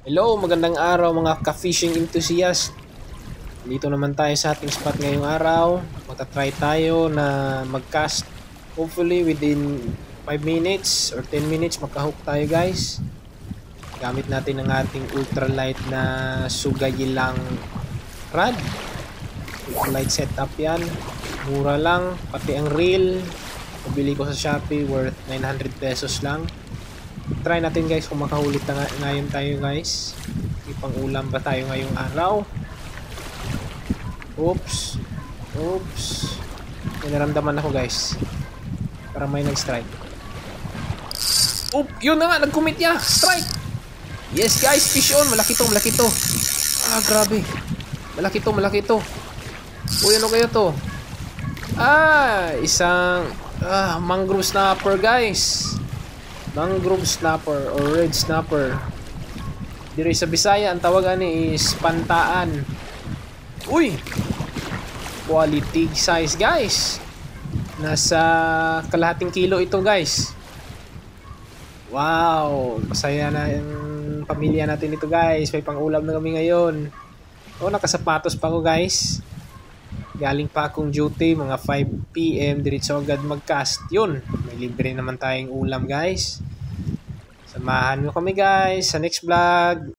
Hello, magandang araw mga ka-fishing enthusiast. Dito naman tayo sa ating spot ngayong araw. Magta-try tayo na mag-cast. Hopefully within 5 minutes or 10 minutes makahook tayo guys. Gamit natin ang ating ultralight na Sugayilang rod. Ultralight setup yan. Mura lang, pati ang reel. Pabili ko sa Shopee worth 900 pesos lang. Try natin guys kung makahuli ngayon tayo guys. Ipang ulam ba tayo ngayong araw? Oops. May naramdaman ako guys. Para may nag-strike. Oop! Yun na nga! Nag-commit niya! Strike! Yes guys! Fish on! Malaki to! Ah, grabe! Malaki to! Uy, ano kayo to? Ah! Isang mangrove snapper guys! Mangrove snapper or red snapper. Dito sa Bisaya ang tawagan ni is pantaan. Uy! Quality size guys. Nasa kalahating kilo ito guys. Wow! Masaya na yung pamilya natin ito guys. May pang-ulam na kami ngayon. Oh, nakasapatos pa ako guys. Galing pa akong duty, mga 5 PM, diretso agad mag-cast. Yun, may libre naman tayong ulam guys. Samahan mo kami guys sa next vlog.